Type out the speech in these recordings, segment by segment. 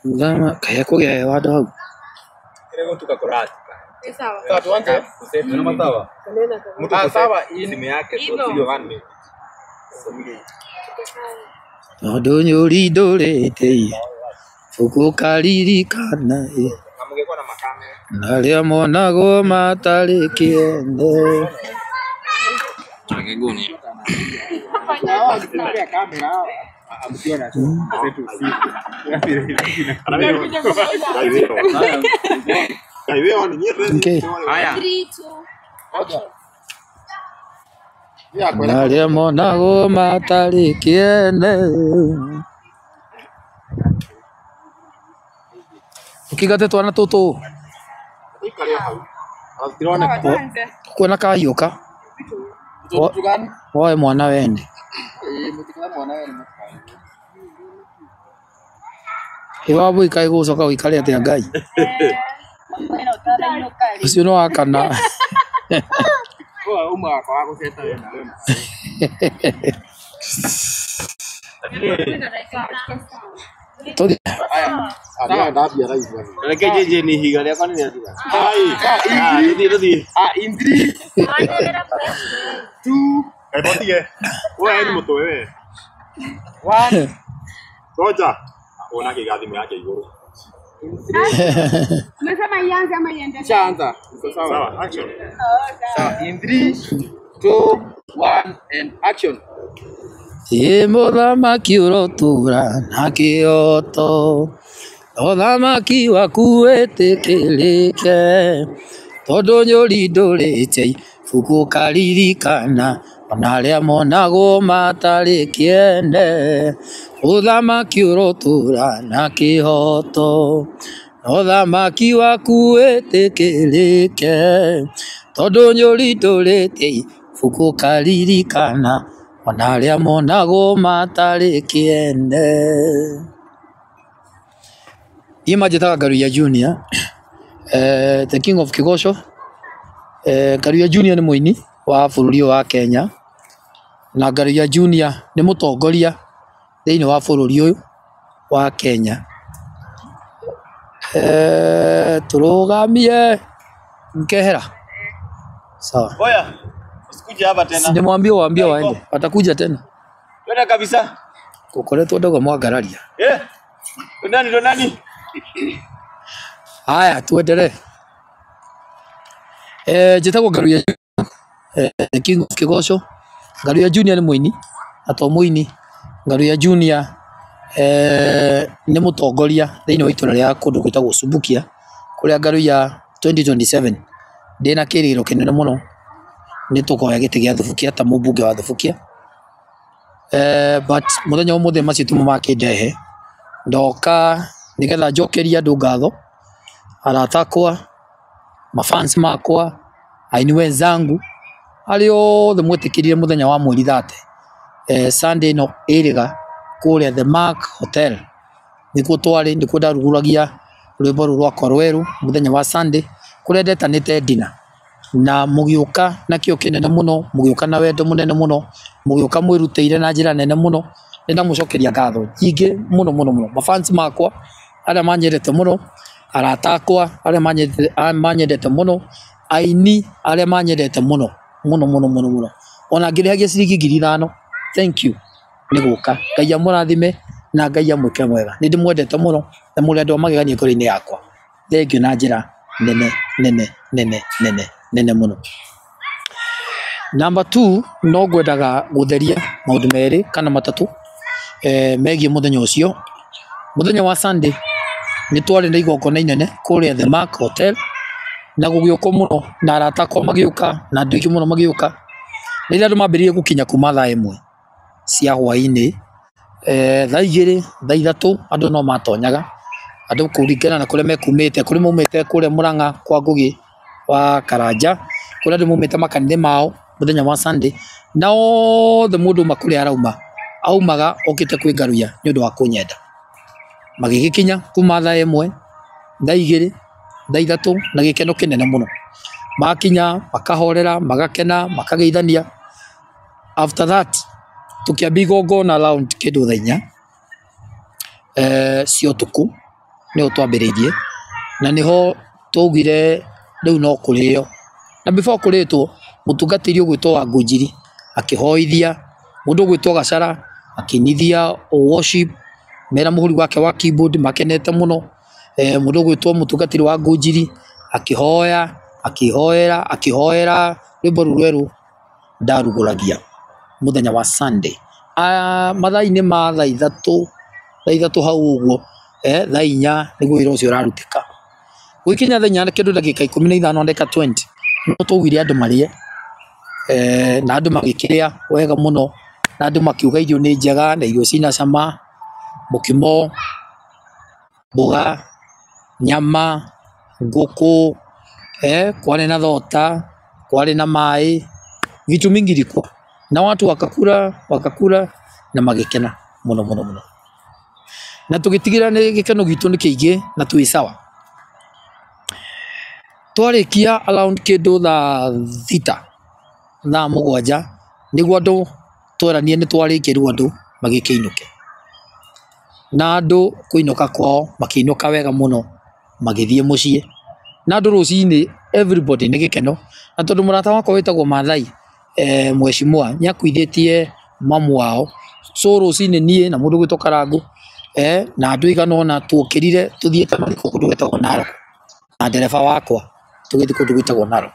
Ngama kaya kuya watu hao. Kirego tukakorati. Sawa. Sawa tuanze. Kuna matawa. Mtu sawa simu yake sio gani. Odonyori dorete. Fuko karirikana. Amungekuwa na makamera. Nalia monago matale kiende. Tunakegoni. Angalia kamera. Amkiona tu. Zetu usiku. Kaiweo ni nyere. Okay. Haya. 3 2 Nalia monago matale kiende. Ukigate twana tutu. Kuona kayoka. Woe mwana wende. Iwabu ikaigucoka wikare atia Ngai. Ucio no akana. Kwa umwaka wako seta wena. Togi. Haya, ndabi rais bwana. Reke jeje ni higa lya kwani ndio. Ndio. In 3 2 Botige. Wewe ni mtu wewe. 1 Soja. Ona kigathimo yake iguru. Umesema ianze ama iendelee? Chaanza. Sawa, action. Sawa, in 3 2 1 and action. Muthamaki urotura na kioto, uthamaki waku wĩtĩkĩrĩke, tondũ nyũri ndũrĩte ibuku karirikana, ona arĩa monagwo matarĩ kĩene. Uthamaki urotura na kĩhoto, uthamaki waku wĩtĩkĩrĩke, tondũ nyũri ndũrĩte ibuku karirikana, ona arĩa monagwo matarĩ kĩene. Niĩ manjĩtaga Ngaruiya Junior, the king of Kĩgoco. Ngaruiya Junior nĩ mũini wa bũrũri wa Kenya, na Ngaruiya Junior nĩ mũtongoria thĩinĩ wa bũrũri ũyũ wa Kenya. Tũrũgamie Nkehera. Sawa. Oya. Usikuje hapa tena. Nimwambie waambie waende. Watakuja tena. Twende kabisa. Kukoretwo ndogo mwangararia. Ndo nani? Haya tuendelee. Njĩtagwo Ngaruiya the king of Kĩgoco. Ngaruiya Junior nĩ mũini, na to mũini. Ngaruiya Junior nĩ mũtongoria thĩinĩ wa itũra rĩa kũndũ gwĩtagwo Subukia, kũrĩa Ngaruiya 2027 ndĩna kĩrĩro kĩnene mũno nĩ tũkoya gĩtĩ gĩa Thubukia ta mũmbunge wa Thubukia. But mũthenya ũmũthĩ macio timo makĩndehe ndoka nĩgetha njokerie andũ ngatho, arata akwa, mafans makwa, aini wenzangu arĩa othe mwĩtĩkĩrire mũthenya wa mweri 30 Sunday no ĩrĩga kũrĩa The Mark Hotel. Nĩkuo twarĩ, nĩkuo ndarugũragia rwĩmbo rũu rwakwa rwerũ mũthenya wa Sunday, kũrĩa ndetanĩte ndina na mũgĩũka na kĩo kĩnene mũno, mũgĩũka na wendo mũnene mũno, mũgĩũka mwĩrutĩire na njĩra nene mũno. Nĩndamũcokeria ngatho nyingĩ mũno mũno mũno. Mafans makwa arĩa manyendete mũno, arata akwa arĩa manyendete mũno, aini arĩa manyendete mũno mũno mũno mũno mũno, ona ngĩrĩhagia ciringi 5,000. Thank you nĩ gũka. Ngai amũrathime na Ngai amwĩke mwega. Nĩ ndĩmwendete mũno na mũrĩ andũ a magegania ngoro-inĩ yakwa. Thengiũ na njĩra nene nene nene nene nene mũno. Number 2, no ngwendaga gũtheria maũndũ merĩ kana matatũ megiĩ mũthenya ũcio. Mũthenya wa Sunday nĩ twarĩ na igongona inene kũrĩa The Mark Hotel, na gũgĩũkwo mũno na arata akwa magĩũka na andũ aingĩ mũno magĩũka. Rĩrĩa andũ mambĩrĩirie gũkinya kuma thaa 1 cia hwaĩ-inĩ, thaa 2 thaa 3 andũ no matonyaga, andũ kũringana na kũrĩa mekumĩte. Kũrĩ maumĩte kũrĩa Mũrang'a kwa Ngũgĩ wa Karanja, kũrĩa andũ maumĩte makanitha mao mũthenya wa Sunday, na othe mũndũ uma kũrĩa arauma aumaga okĩte kwĩ Ngaruiya nĩ ũndũ wa kũnyenda. Magĩgĩkinya kuma thaa 1 thaa 2 thaa 3 na gĩkeno kĩnene mũno. Makinya makahorera, magakena, makageithania. After that tukĩambia igongona around kĩndũ thaa 4 cio tuku ni twambiririe na niho tugire riu no kurio na before kuritwo mutungatiri ugwitwo wa Ngunjiri akihoithia mundu ugwitwo Gacara akinithia worship mera muhuri wake wa keyboard makenete muno mundu ugwitwo mutungatiri wa Ngunjiri akihoya akihoera rwimbo rweru ndaruguragia muthenya wa Sunday mathaa-ini ma thaa ithatu hau uguo thaa 4 niguo wira ucio urarutika gwikinya thenya na kindu ndagika 15 ndeka 20 no tugire andu marie na andu magikiria wega muno na andu makiuga irio ni njega na irio cina cama mukimo mboga nyama nguku kwale na thota kwale na mai vitu mingi liko na watu wakakura na magikena muno na tugitigira ni gikeno gitu ni kiingi na twi sawa twarikia around kindu thaa 6 thaa 7 niguo andu tweranie ni twarikia riu andu magikiinuke na andu kuinuka kwao makiinuka wega muno magithie mucii na andu rucini everybody ni gikeno na tondu murata wakwa witagwo Mathai mweshimua nyakuithitie mamu wao so rucini nie na mundu gwitwo Karangu na andu iganona twokirire tuthiete mariko kundu gwitagwo Narok na ndereba wakwa tugithi kundu gwitagwo Narok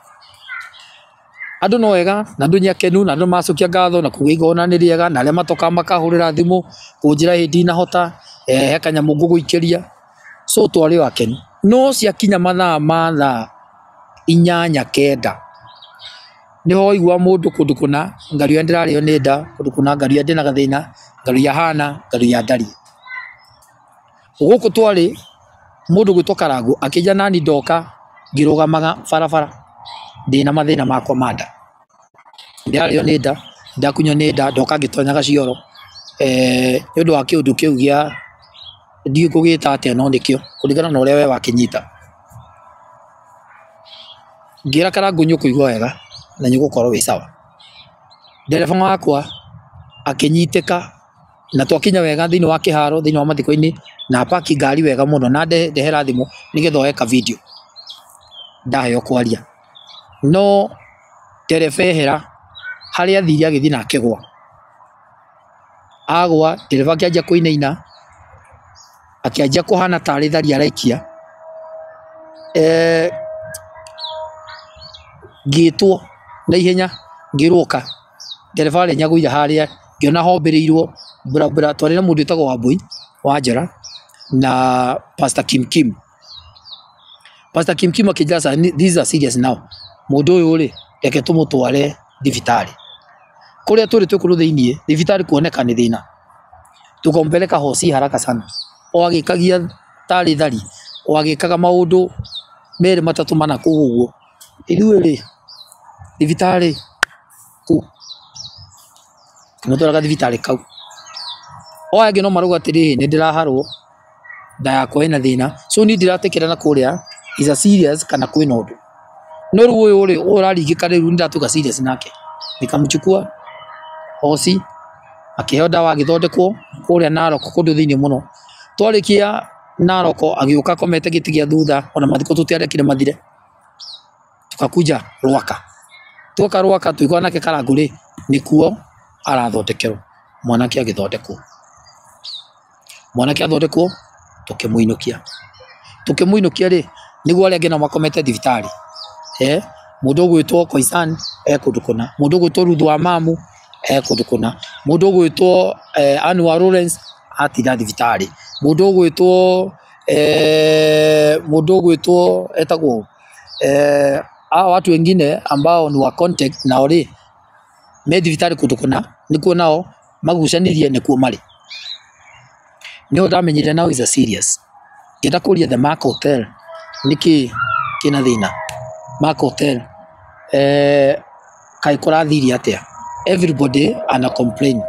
andu no wega na andu nyakenu na andu macokia ngatho na kuigona ni riega na aria matoka makahurira thimu kunjira hindi na hota hekanyamu nguguikiria so twari wakenu no ciakinya mathaa ma thaa 8-9 niho igwa mundu kundu kuna ngaru ya ndirario ni nda kundu kuna ngaru ya ndina gathina ngaru ya hana ngaru ya ndari guku twari mundu gwitwo Karangu akija nani ndoka ngirugamaga barabara ndina mathina makwa manda ndirario ni nda ndakunyo ni nda ndoka ngitonya gacioro ndu wa kiundu kiu gia ndio kugita atia no nikio kuringana na uria we wakinyita ngira Karangu nyukuigwa wega na nyugukorwo wi sawa ndereba wakwa akinyiteka na twakinya wega thini wa kiharo thini wa mathiko-ini na paki ngari wega muno na ndehera thimu nigetha oeka video ndaheo kwaria no ndereba ehera haria athire agithii na akigwa agwa ndereba akianjia kuinaina akianjia kuhana tari thari araikia ngitwo na ihenya ngiruka ndereba ari nyaguira haria ngiona hombirirwo bra twari na mundu itagwo Wambui wa Njera na Pastor Kim akijasa these are serious now mundu uyu ri reke tumutware thibitari kuria turi twikuru thiini thibitari kuoneka ni thina tukompeleka hosi haraka sana o agikagia tari thari o agikaga maundu mere matatu mana kuguo ithuĩ ri thibitari ku notwaraga thibitari kau o angi no maruga atiri ni ndiraharwo nda yakwa ina thina so ni ndiratekera na kuria is a serious kana kwina undu no ru uyu ri uraringika riu ndatuka serious nake nikamchukua hosi akiheo dawa agithondekwo kuria Narok kundu thiini muno twarikia Narok agiuka komete giti gia thutha ona mathiko tutiarekire mathire tukakuja Rwaka tuka Rwaka tuigwa nake Karangu ri nikuo arathondekerwo mwanake agithondekwo tukimuinukia ri niguo aria ngina makomete thibitari mundu gwitwo Koisan kundu kuna mundu gwitwo Ruthu wa Mamu kundu kuna mundu gwitwo Anwar Lawrence atira thibitari mundu gwitwo etagwo hao watu wengine ambao ni wa contact na ori me thibitari kundu kuna nikuo nao magucanirie nikuo mari niyo ndamenyire now is a serious ngenda kuria the Mark Hotel niki kina thina Mark Hotel kai kurathiri atia everybody ana complain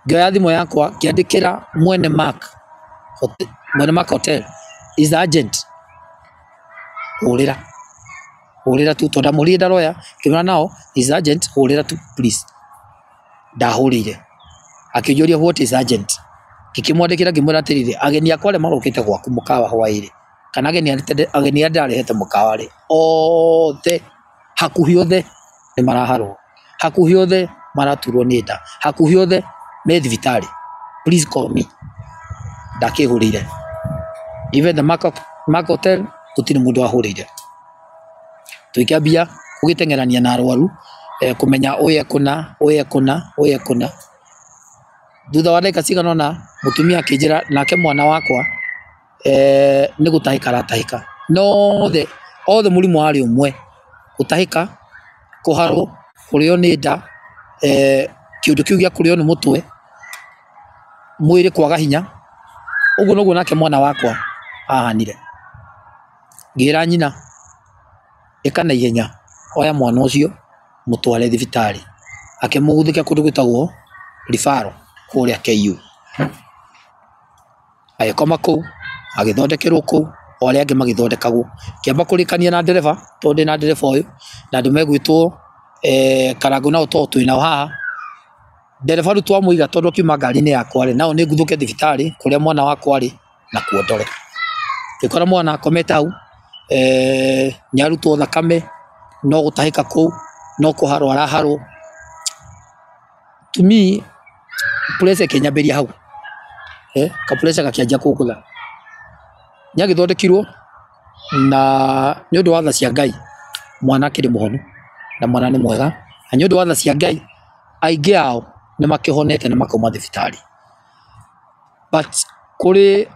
ngaya thimo yakwa kiandikira mwene Mark Hotel is agent urira tu tonda muri ndaroya kimana nao is agent urira tu please ndahurire akĩnjũria what is urgent kikimwandikira ngimwira atirire ageni akwale marokite gwaku mukawa hwairi kana ageni ndarehete mukawa ri othe hakuhi othe ni maraharwo hakuhi othe maraturwo ni nda hakuhi othe me thibitari please call me ndakihurire even the Mark Hotel gutiri mundu ahurire tuikambia kugitengerania na arwaru kumenya oye kuna thutha wa ndagika cigana na mutumia akijira nake mwana wakwa ni gutahika ratahika no the murimu wari umwe gutahika kuharwo kurio ni nda kiundu kiu gia kurio ni mutwe mwiri kwaga hinya uguo noguo nake mwana wakwa ahanire ngira nyina ikana ihenya oya mwana ucio mutware thibitari akimuguthika kundu gwitagwo rifaro kuria KU ayekoma ku agithondekerwo ku oria angi magithondekagwo kiamba kurikania na ndereva tonde na ndereva uyu na ndume gwitwo Karangu na uto twina haha ndereva ru twamuiga tondu kiuma ngari-ini yakwa ri nao ni nguthuke thibitari kuria mwana wakwa ri na kuondore ikora mwana akomete hau nyarutwo thakame no gutahika ku no kuharwo araharwo to me pressure kenyamberia hau ka pressure gakianjia kugutha nyagithondekirwo na nĩ ũndũ wa tha cia Ngai mwana akĩrĩ mũhonu na mwana nĩ mwega na nĩ ũndũ wa tha cia Ngai aingĩ ao nĩ makĩhonete na makauma thibitari but kũrĩ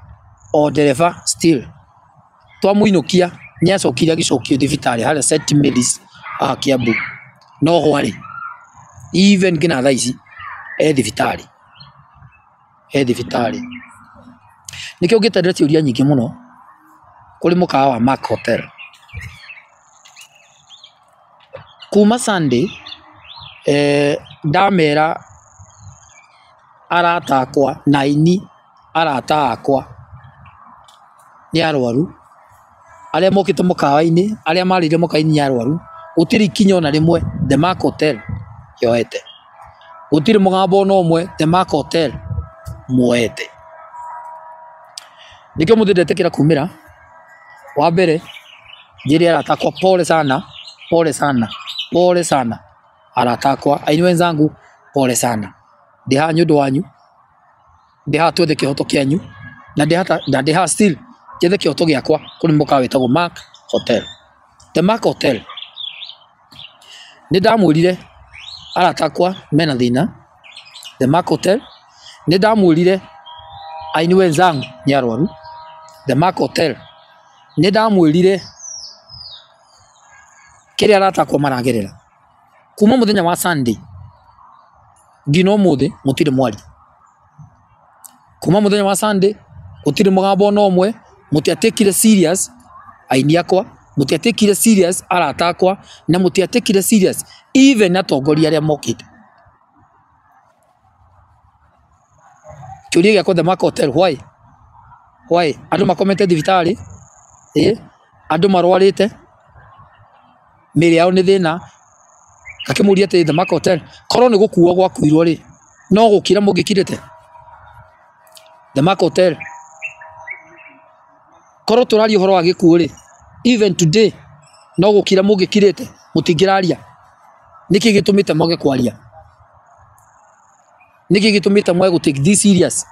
o ndereba still twamuinũkia nĩ acokire agĩcokio thibitari harĩa St Mary's Kiambu no hwarĩ even ngina thaa ici thibitari nikio ngĩtendera ciũria nyingĩ mũno kuri mukawa wa Mark Hotel kuma Sunday ndamera arata akwa na ini arata akwa ni arwaru aria mokite mukawa-ini aria marire mukawa-ini ni arwaru gutiri kinyo na rimwe the Mark Hotel yoete gutiri mugambo no umwe the Mark Hotel muete nikio muthidetekira kumira wa mbere njiri aratakwa pole sana aratakwa aini wenzangu pole sana ndiha nyundu wanyu ndiha twethe kihoto kianyu na ndiha still jethe kihoto giakwa kuri mukawa wetagwo Mark Hotel the Mark Hotel ni ndamwirire aratakwa mena thina the Mark Hotel ni ndamwirire aini wenzangu ni arwaru the Mark Hotel ni ndamwirire kiria aratakwa maragerera kuma muthenya wa Sunday ngino muthe mutire mwari kuma muthenya wa Sunday gutire mugambo no umwe mutiatekire serious aini akwa mutiatekire serious aratakwa na mutiatekire serious even atongoria aria mokite kiuria giakwa the Mark Hotel why andu makomete thibitari andu marwarite miri yao ni thina akimuria ati the Mark Hotel korwo ni gukuo gwakuirwo ri no gukira mungikirite the Mark Hotel korwo turari uhoro wa gikuo ri even today no gukira mungikirite mutingiraria niki gitumite moge kwaria niki gitumite moge go take this serious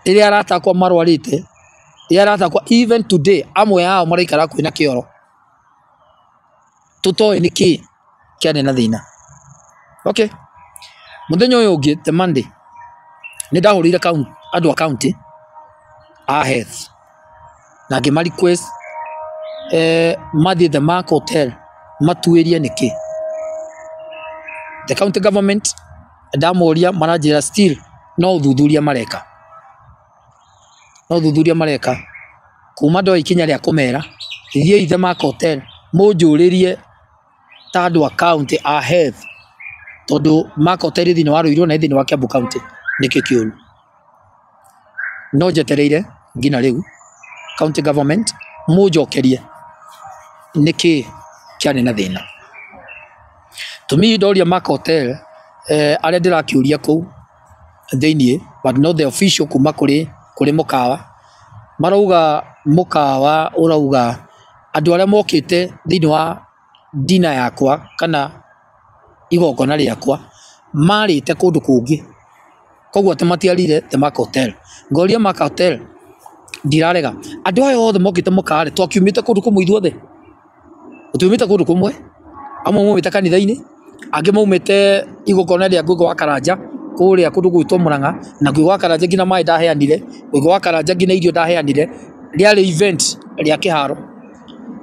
iria aratakwa marwarite iria aratakwa even today amwe yao maraikara kwina kioro tutoe niki kiane na thina okay muthenya uyu ungi the Monday ni ndahurire andu a county a health na ngima request mathi the Mark Hotel matuirie niki the county government ndamoria manajira still no uthuthuria mareka kuma ndo ikinya ria kumera ithie the Mark Hotel munjuririe tandu a county a health tondu Mark Hotel thini wa Ruiru na thini wa Kiambu county niki kiuru no jetereire ngina riu county government mujokerie niki kiane na thina tumi ndoria Mark Hotel aria ndirakiuria ku thĩinĩ but not the official kuma kũrĩ mũkawa marauga mũkawa ũrauga andũ arĩa mokĩte thĩinĩ wa dina yakwa kana igongona rĩakwa marĩte kũndũ kũngĩ koguo atĩ matiarire the Mark Hotel ngoria Mark Hotel ndirarega andũ aya othe mokĩte mũkawa twakiumĩte kũndũ kũmwe ithuothe tũtiumĩte kũndũ kũmwe amwe maumĩte kanitha-inĩ angĩ maumĩte igongona rĩa Ngũgĩ wa Karanja kũrĩa kũndũ gwĩtwo Mũrang'a na Ngũgĩ wa Karanja nginya maĩ ndaheanire Ngũgĩ wa Karanja nginya irio ndaheanire rĩarĩ event rĩa kĩharo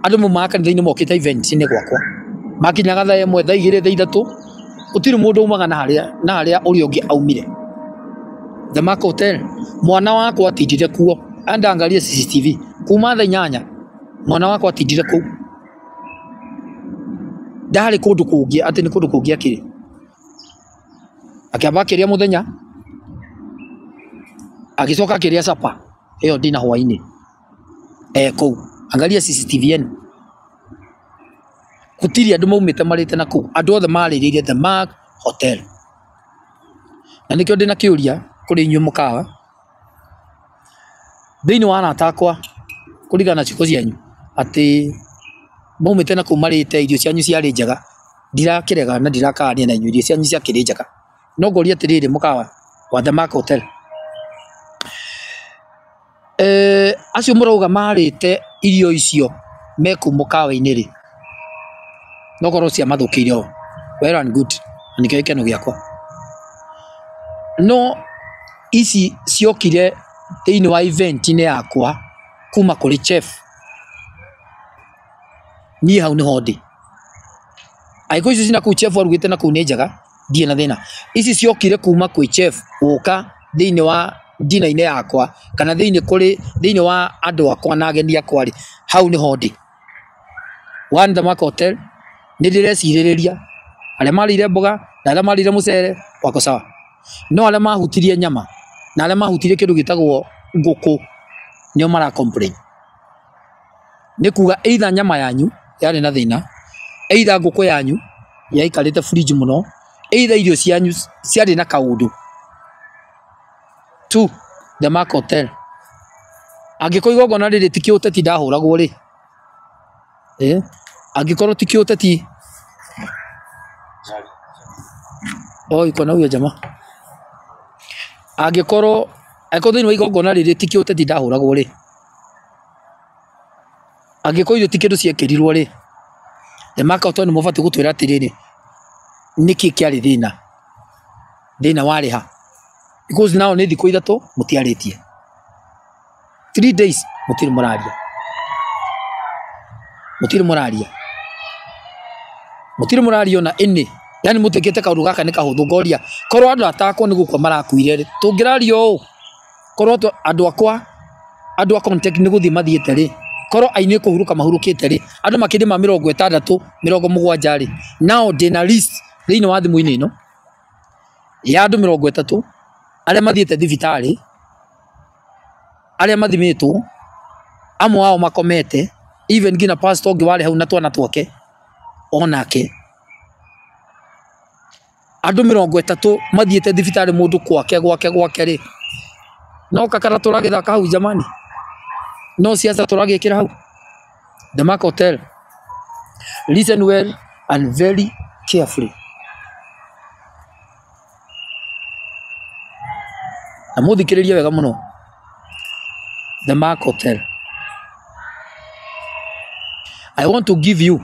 andũ maumaga kanitha-inĩ mokĩte event-inĩ gwakwa makinyaga thaa ĩmwe thaa igĩrĩ thaa ithatũ gũtirĩ mũndũ umaga na harĩa ũrĩa ũngĩ aumire the Mark Hotel mwana wakwa atindire kuo andangalia CCTV kuma thaa 8 mwana wakwa atindire kũu ndarĩ kũndũ kũngĩ atĩ nĩ kũndũ kũngĩ akĩrĩ akĩamba akĩrĩa mũthenya agĩcoka akĩrĩa sapa ĩyo ndina hwainĩ kũu angalia CCTV ĩno gũtirĩ andũ maumĩte marĩte na kũu andũ othe marĩrĩire the Mark Hotel na nĩkĩo ndĩna kĩũria kũrĩ inyuĩ mũkawa thĩinĩ wa arata akwa kũringana na ciugo cianyu atĩ maumĩte na kũu marĩte irio cianyu ciarĩ njega ndirakĩrega na ndirakarania na inyuĩ irio cianyu ciakĩrĩ njega no ngoria atĩrĩrĩ mũkawa wa the Mark Hotel acio mũrauga marĩte irio icio me kũu mũkawa-inĩ rĩ no korwo cia mathũkĩire o well and good nĩkĩo gĩkeno gĩakwa no ici ciokire thĩinĩ wa event-inĩ yakwa kuma kũrĩ chef niĩ hau nĩho ndĩ aiko icio cina kũu chef arugĩte na kũu nĩ njega ndiĩ na thĩna ici ciokire kuma kwĩ chef gũka thĩinĩ wa dina-inĩ yakwa kana thĩinĩ wa andũ akwa na ageni akwa rĩ hau nĩho ndĩ one the Mark Hotel nĩ ndĩrecirĩrĩria arĩa marĩire mboga na arĩa marĩire mũcere wako sawa no arĩa mahutirie nyama na arĩa mahutirie kĩndũ gĩtagwo ngũkũ nĩo mara complain nĩ kuga either nyama yanyu yarĩ na thĩna either ngũkũ yanyu yaikarĩte fridge mũno either irio cianyu ciarĩ na kaũndũ tu the Mark Hotel angĩkorwo igongona rĩrĩ ti kĩũteti ndahũragwo rĩ angĩkorwo ti kĩũteti iko na huyo jamaa angĩkorwo thĩinĩ wa igongona rĩrĩ ti kĩũteti ndahũragwo rĩ angĩkorwo irio ti kĩndũ ciekĩrirwo rĩ the Mark Hotel nĩ mũbatiĩ gũtwĩra atĩrĩrĩ nĩkĩ kĩarĩ thĩna warĩ ha because now nĩ thikũ ithatũ mũtiarĩtie 3 days mũtirĩ mũraria ona ĩnĩ yani mũtĩkĩte kaũndũ gaka nĩ kahũthũ ngoria korwo andũ atakwo nĩ gũkua marakuire rĩ tũngĩraria ũũ korwo andũ a contact nĩ gũthiĩ mathiĩte rĩ korwo aini kũhurũka mahurũkĩte rĩ andũ makĩrĩ ma 60 70 rĩ now ndĩna list thĩinĩ wa thimũ-inĩ ĩno ya andũ 30 arĩa mathiĩte thibitarĩ arĩa mathimĩtwo amwe wao makomete even ngina pastor ũngĩ warĩ hau na twana twake onake andũ 30 mathiĩte thibitarĩ mũndũ gwake rĩ no kakara tũragĩthaka hau jamani no siasa tũragĩkĩra hau the Mark Hotel listen well and very carefully na mũthikĩrĩrie wega mũno the Mark Hotel I want to give you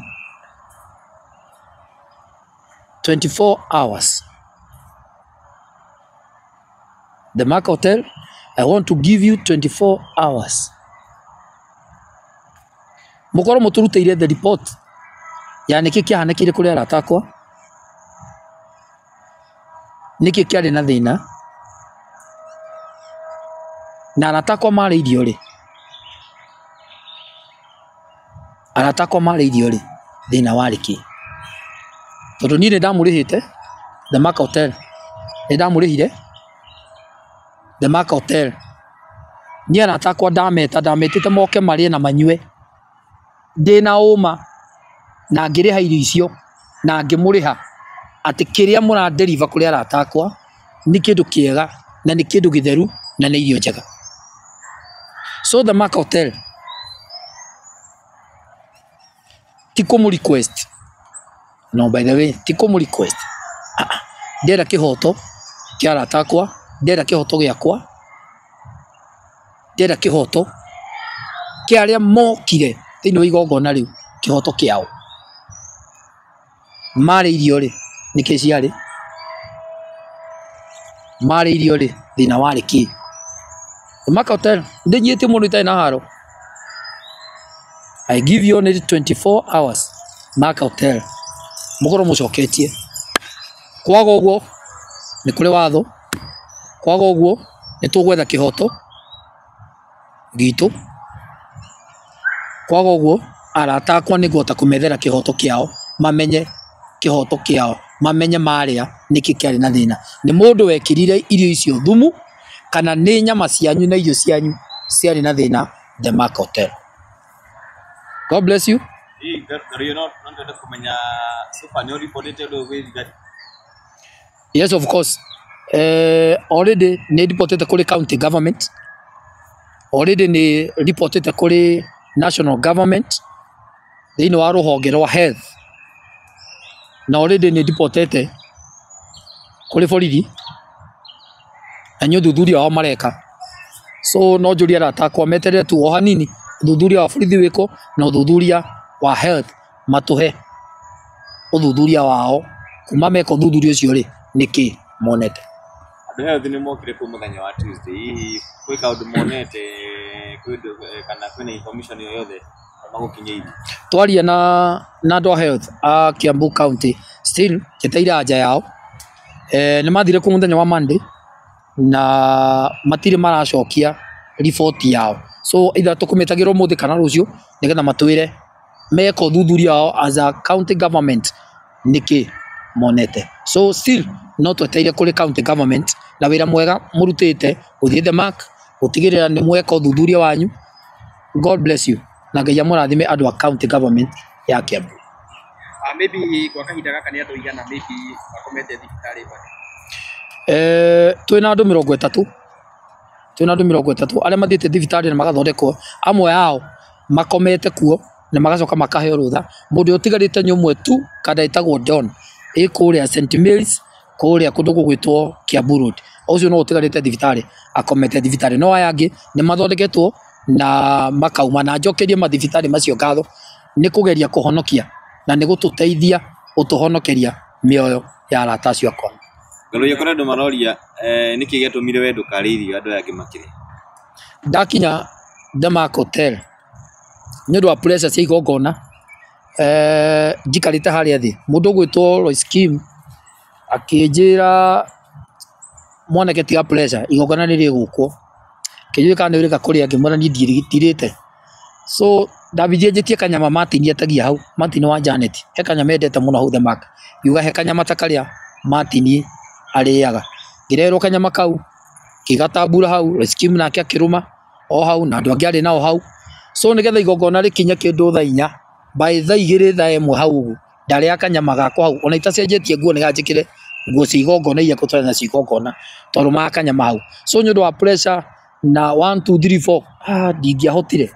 24 hours the Mark Hotel I want to give you 24 hours mũkorwo mũtũrutĩire the report ya nĩkĩ kĩahanĩkire kũrĩ arata akwa nĩkĩ kĩarĩ na thĩna na arata akwa marĩ irio rĩ thĩna warĩ kĩ tondũ niĩ nĩ ndamũrĩhĩte the Mark Hotel nĩ ndamũrĩhire the Mark Hotel niĩ arata akwa ndametĩte moke marĩe na manyue ndĩna ũma na ngĩrĩha irio icio na ngĩmũrĩha atĩ kĩrĩa mũra deliver kũrĩ arata akwa nĩ kĩndũ kĩega na nĩ kĩndũ gĩtheru na nĩ irio njega. So the Mark Hotel ti kũmũ request, no by the way ti kũmũ request, ndĩrenda kĩhoto kĩa arata akwa, ndĩrenda kĩhoto gĩakwa, ndĩrenda kĩhoto kĩa arĩa mokire thĩinĩ wa igongona rĩu, kĩhoto kĩao. Marĩ irio rĩ nĩkĩ ciarĩ, marĩ irio rĩ thĩna warĩ kĩ? The Mark Hotel ndĩnyĩte mũndũ itarĩ na haro. I give you only 24 hours. Mark Hotel mũkorwo mũcoketie. Kwaga ũguo nĩ kũrĩ watho, kwaga ũguo nĩ tũgwetha kĩhoto gitu, kwaga ũguo arata akwa nĩ ngũhota kũmethera kĩhoto kĩao, mamenye kĩhoto kĩao, mamenye marĩa nĩkĩ kĩarĩ na thĩna. Nĩ mũndũ wekirire irio icio thumu kana nĩ nyama cianyu na irio cianyu ciarĩ na thĩna. The Mark Hotel. God bless you. Yes, of course. Already ni reported kuri county government. Already ni reported kuri national government. Thĩinĩ wa rũhonge rwa health. Na already ni reported kuri borithi. Na nĩ ũthuthuria wao mareka. So no njũria arata akwa meterere tu o hanini ũthuthuria wa borithi wĩkwo na ũthuthuria wa health matũhe ũthuthuria wao kuma meka ũthuthuria ũcio rĩ nĩkĩ monete. Andũ health nĩ mokire kwa mũthenya wa Tuesday, hihi kwĩ kaũndũ monete kana kwĩna information o yothe magũkinyĩirie? Twaria na andũ a health a Kiambu County, still njeteire anja yao. Nĩ mathire kwa mũthenya wa Monday na matirĩ maracokia report yao. So either tũkũmetagĩra ũmũthĩ kana rũciũ nĩgetha matwĩre meka ũthuthuria wao as a county government nĩkĩ monete. So still no tweteire kũrĩ county government na wĩra mwega mũrutĩte gũthiĩ The Mark gũtigĩrĩra nĩ mweka ũthuthuria wanyu. God bless you na Ngai amũrathime andũ a county government ya Kiambu. Maybe kwa kahinda gaka nĩ andũ igana maybe makomete thibitarĩ bado? Twĩna andũ 30. Twĩna andũ 30 arĩa mathiĩte thibitarĩ na magathondekwo, amwe ao makomete kuo na magacoka makaheo rũtha. Mũndũ ũtigarĩte nĩ ũmwe tu kada etagwo John kũrĩa St Mary's kũrĩa kũndũ gũgwĩtwo Kiambu Road. Ũcio no ũtigarĩte thibitarĩ akomete thibitarĩ, no aya angĩ nĩ mathondeketwo na makauma. Na njokerie mathibitarĩ macio ngatho nĩ kũgeria kũhonokia na nĩ gũtũteithia gũtũhonokeria mĩoyo ya arata acio akwa. Garoya kũrĩ andũ maroria nĩkĩ gĩatũmire we ndũkarĩirie andũ aya angĩ makĩrĩ? Ndakinya The Mark Hotel nĩ ũndũ wa pressure cia igongona, njikarĩte harĩa thĩ, mũndũ ũgwĩtwo Lois Kim akĩnjĩra mwanake tiga pressure, igongona nĩ rĩgũkwo, kĩnjũĩ kana nĩ ũrĩka kũrĩa, ngĩmwĩra niĩ ndirĩte. So ndabidie njĩtie kanyama Martin etagia hau, Martin wa Janet, he kanyama endete mũno hau The Mark, yuga he kanyama ta karĩa Martin arĩaga. Ngĩrerwo kanyama kau kĩgatambura hau, Lois Kim nake akĩrũma o hau na andũ angĩ arĩ nao hau. So nĩgetha igongona rĩkinye kĩndũ thaa 4, by thaa 2 thaa 1 hau ũguo ndarĩa kanyama gakwa hau, ona itacenjetie nguo nĩganjĩkĩre nguo cia igongona iria gũtwarana na igongona tondũ ma kanyama hau. So nĩ ũndũ wa pressure na 1 2 3 4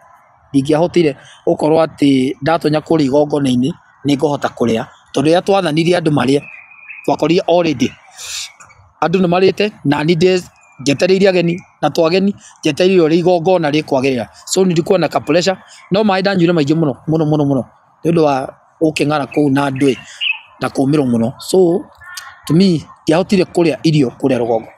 ndingĩahotire gũkorwo atĩ ndatonya kũrĩa igongona-inĩ nĩ ngũhota kũrĩa, tondũ rĩrĩa twathanirie andũ marĩe twakorire already andũ nĩ marĩte na nĩ njetereire ageni na twageni njetereire ũrĩa igongona rĩkwagĩrĩra. So nilikuwa ka pressure, no maĩ ndanyuire maingĩ mũno nĩ ũndũ wa ũkĩng'ara kũu na andũ na kũũmĩrwo mũno. So to me ndiahotire kũrĩa irio kũrĩa rũgongo.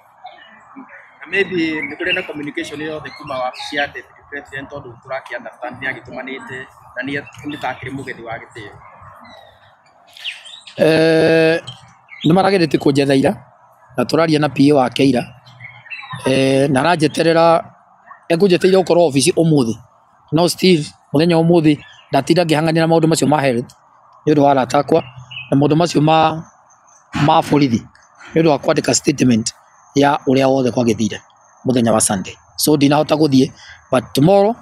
Maybe nĩ kũrĩ na communication yothe kuma wabici ya deputy president tondũ tũraki understand nĩ agĩtũmanĩte na nĩ takĩrĩ mũgeni wa gĩtĩo? Nĩ marageretie kũnjetha ira na tũraria na PA wake ira, na aranjeterera ekũnjeteire gũkorwo ofici ũmũthĩ, no still mũthenya ũmũthĩ ndatinda ngĩhang'ania na maũndũ macio ma health nĩ ũndũ wa arata akwa na maũndũ macio ma borithi nĩ ũndũ wa kwandĩka statement ya ũrĩa wothe kwagĩthire mũthenya wa Sunday. So ndinahota gũthiĩ, but tomorrow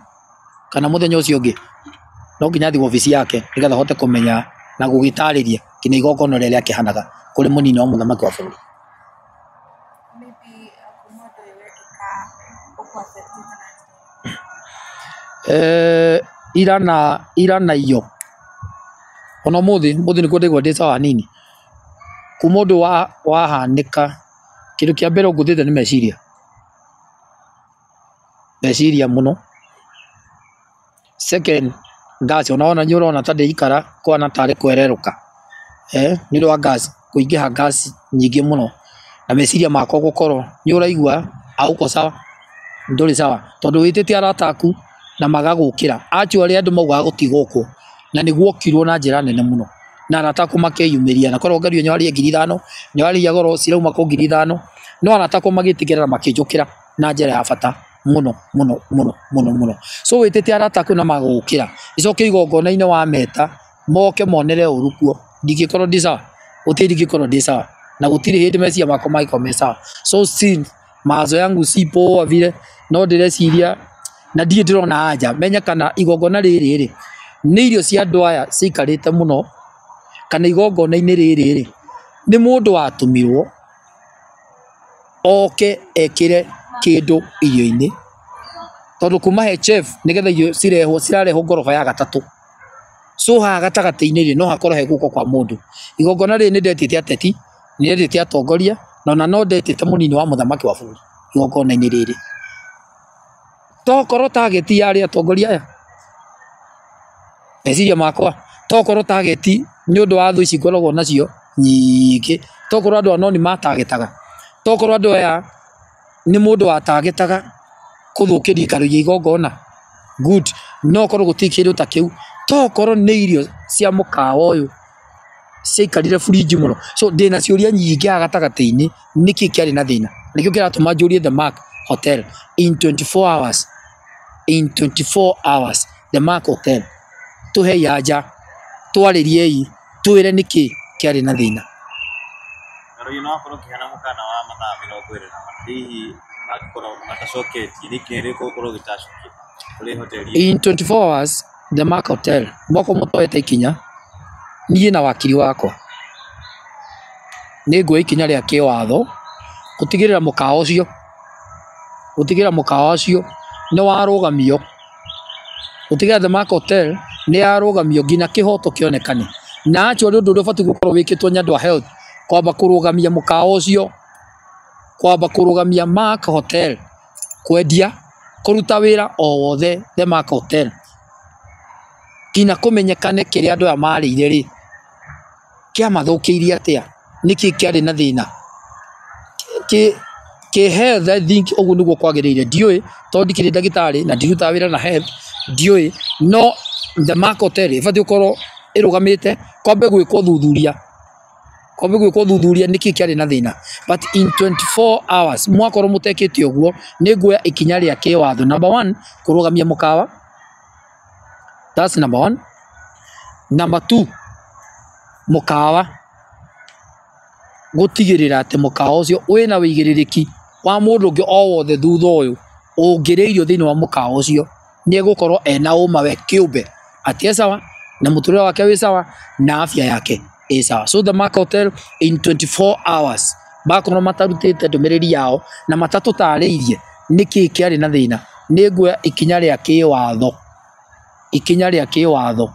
kana mũthenya ũcio ũngĩ no nginya thiĩ ofici yake nĩgetha hote kũmenya na gũgĩtarĩria kinya igongona rĩrĩa kĩhanaga kũrĩ mũnini wa mũthamaki wa bũrũri. Maybe accommodate gĩka ũkũ affected na ira na iyo ona muthi nikuo ndigwa ndi sawa nini kuma undu wahanika kindu kia mbere nguthite ni meciria muno. Second, gas unaona nyurona ta ndeikara kwana tari kwereruka ni ndo gas kuingiha gas nyingi muno na meciria makwa gukorwo ni uraigua auko sawa nduri sawa tondu witite arata aku na magagukira actually andu mauga gutigoko na niguo kirwo na njira nene muno na arata aku makeyumiria na korwo ngario nyari 5,000 nyari ya goro cirauma ko 5,000 no arata aku magitigirira makinjukira na njira ya bata muno so witite arata aku na magagukira icoke igongona-ini wa meta moke monere urukuo ndigikorwo ndi sawa utigikorwo ndi sawa na gutiri hindi mecia makwa maiko sawa so sin mazo yangu sipo vile no direciria na ndiye ndirona anja menya kana igongona riri ni irio cia andu aya cikarite muno kana igongona-ini riri ni mundu watumirwo oke ekire kindu irio-ini tondu kuma he chef nigetha irio cirarehwo ngoroba ya gatatu so ha gatagati-ini ri no hakorwo he guko kwa mundu igongona riri ni ndetite ateti ni ndetite atongoria no ndetite munini wa muthamaki wa bũrũri igongona-ini riri tokorwo target yari atongoria aya meciria makwa tokorwo target ni undu wa thu ici ngoragwo nacio nyingi tokorwo andu anoni matagetaga tokorwo andu aya ni mundu wa tagetaga kuthukiria ikaro ya igongona good no korwo guti kindu ta kiu tokorwo ni irio cia mukawa uyu ciaikarire fridge muno so ndina ciuria nyingi agatagati-ini niki kiari na thina nikio kiratuma njurie the Mark Hotel in 24 hours the Mark Hotel tuhe yanja twaririei twire niki kiari na thina Rero no akorwo kihana mukana wa mathaa 24 hihi makoro matacoketi niki riko korwo gitacokia kuri hoteli in 24 hours the Mark Hotel mwako mutoete ikinya niĩ na wakiri wakwa nĩ nguoya ikinya rĩa kĩwatho gutigirira mukawa ucio ni warũgamio gutigirira the Mark Hotel ni yarũgamio nginya kihoto kionekane na actually undu ubati gukorwo wikitwo nyandu wa health kwamba kurũgamia mukawa ucio kwamba kurũgamia Mark Hotel kwendia kuruta wira o wothe the Mark Hotel kina kumenyekane kiri andu aya marĩire ri kia mathukiirie atia niki kiari na thina ki health I think ugu niguo kwagiriire ndiui tondu ndikiri ndagitari na ndiruta wira na health ndiui no the Mark Hotel ibati ukorwo irugamite kwambe gwikwo thuthuria niki kiari na thina but in 24 hours mwakorwo mutekete uguo ni nguoya ikinya ria kiwatho number 1 kurugamia mukawa. That's number 1. Number 2, mukawa gutigirira ati mukawa ucio wina wigiririki wa mundu ungi o wothe thutha uyu ungireirio thiini wa mukawa ucio ni gukorwo ena uma we kiumbe ati sawa na muturire wake wi sawa na afya yake ĩ sawa. So the Mark Hotel in 24 hours bakorwo matarutite ndumiriri yao na matatutariirie niki kiari na thina ni nguoya ikinya ria kiwatho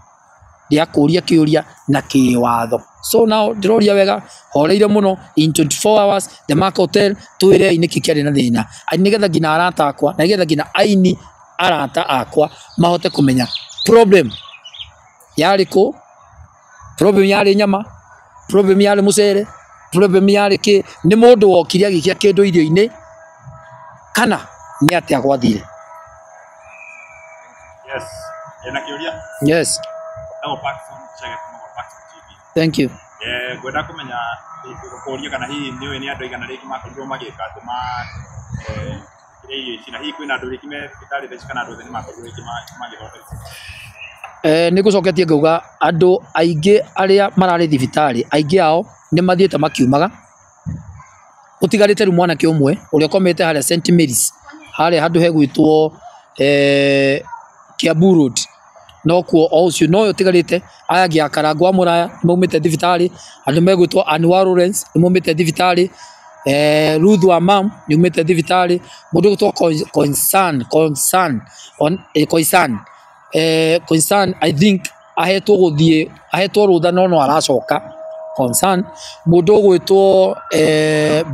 ria kuria kiuria na kiwatho. So now ndiroria wega horeire muno in 24 hours the Mark Hotel twire niki kiari na thina nigetha ngina arata akwa na nigetha ngina aini arata akwa mahote kumenya problem yari ku problem yari nyama problem yari mucere problem yari ki ni mundu wokire agikia kindu irio-ini kana ni atia gwathire. Yes. Yes. Thank you. Gwenda kumenya kuria kana hihi niwe ni andu igana riki makorirwo magika tuma irio ici na hihi kwina andu riki me thibitari theci kana andu ni makorirwo riki magithondeka. Ni gucoketie ngauga andu aingi aria marari thibitari aingi ao ni mathiete makiumaga utigarite ru mwanake umwe uria komete haria St Mary's haria handu hegwitwo Kiambu Road no kuo o ucio no utigarite aya giakarangwa muraya maumite thibitari andu megwitwo Anwar Lawrence maumite thibitari Ruth wa mam nyumite thibitari mundu gutwa concern I think ahetwo rutha no aracoka concern mundu gwitwo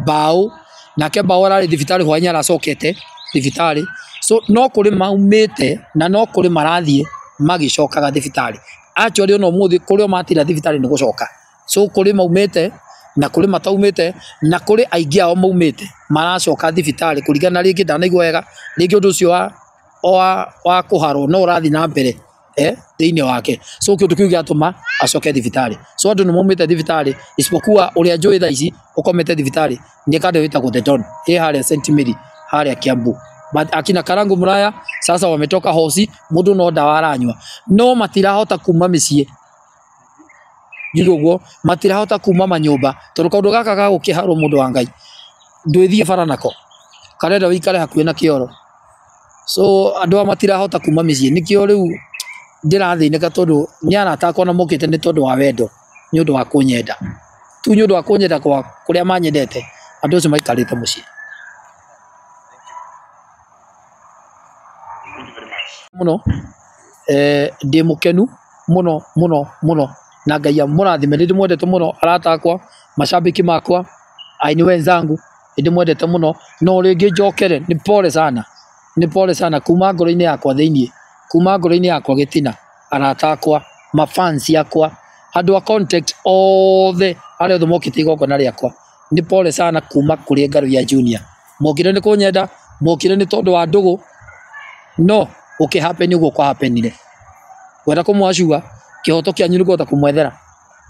Bao nake Bao arari thibitari hwanya aracokete thibitari so no kuri maumite na no kuri marathie magicokaga thibitari actually no muthi kuri matira thibitari ni gucoka so kuri maumite na kuri mataumite na kuri aingi ao maumite maracoka thibitari kurigana ringi ndanaigwa wega ringi undu ucio wa kuharo no urathi na mbere thiini wake so kindu kiu giatuma acoke thibitari so andu ni maumite thibitari isipokuwa uria njui tha ici ukomete thibitari ni kande witagwo The Don haria St Mary haria Kiambu but akina Karangu Muraya sasa wametoka hosi mundu no dawa aranywa no matirahota kuma micii jurugo matirahota kuma manyumba tondu kaundu gaka ga gukiharo mundu wa Ngai ndwithie bara nako karenda wikare hakuhi na kioro so andu matirahota kuma micii nikio riu ndirathinika tondu ni arata akwa na mokite ni tondu wa wendo ni undu wa kunyenda tu ni undu wa kunyenda kwa kuria manyendete andu acio maikarite mucii muno ndi mukenu muno na Ngai amurathime ndi mwendete muno arata akwa mashabiki makwa aini wenzangu ndi mwendete muno no ringi njokere ni pole sana kuma ngoro-ini yakwa thiini kuma ngoro-ini yakwa gitina arata akwa mafans yakwa andu a contact othe aria othe mokite igongona riakwa ni pole sana kuma kuri Ngaru ya Junior mokire ni kunyenda mokire ni tondu wa ndugu no happen uguo kwa happenire wenda kumwacua kihoto kianyu niguo kumwethera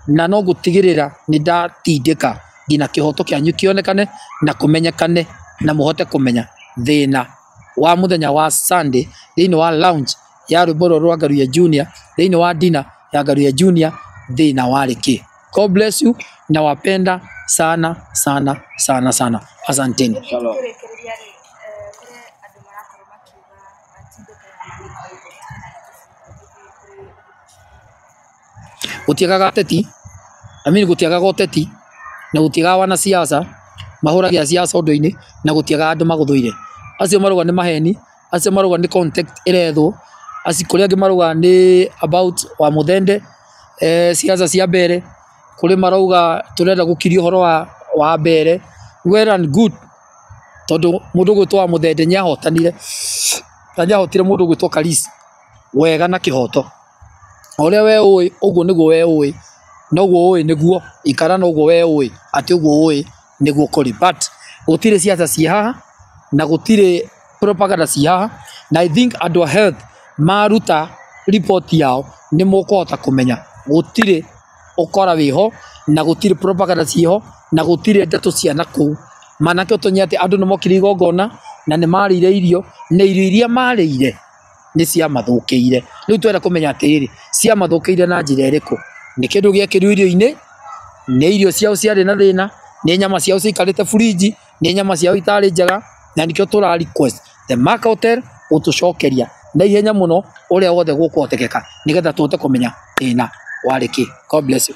na no gutigirira ni ndatindika ngina kihoto kianyu kionekane na kumenyekane na muhote kumenya thina wa muthenya wa Sunday thiini wa lounge ya rwimbo rwa Ngaru ya Junior thiini wa dinner ya Ngaru ya Junior thina wa riki. God bless you na wapenda sana asanteni. Shalom. Gutiagaga teti gutiagaga uteti na gutiagaga wana siasa mahuragia siasa undu-ini na gutiagaga andu maguthuire acio maruga ni maheni acio maruga ni contact irethwo acio kuri angi maruga ni about wa muthende siasa cia mbere kuri maruga turenda gukiria horo wa mbere well and good tondu mundu gwitwo wa muthende nyahotanire hotire mundu gwitwo Kalisi wega na kihoto oria we ui uguo niguo we ui noguo ui niguo ikara noguo we ui ati uguo ui niguo kuri but gutire siasa cia haha na gutire propaganda cia haha na I think andu a health maruta report yao ni mukuhota kumenya gutire ukora wiho na gutire propaganda ciho na gutire ndeto cia nakuu manake utonye ati andu nimokire igongona na ni marire irio na irio iria marire ni cia mathukiire riu twenda kumenya atiriri cia mathukiire na njira iriku ni kindu giakiru irio-ini ni irio ciao ciari na thina ni nyama ciao cikarite fridge ni nyama ciao itari njega na nikio tura request the Mark Hotel utucokeria na ihenya muno uria wothe gukuhotekeka nigetha tuhote kumenya thina wariki. God bless you.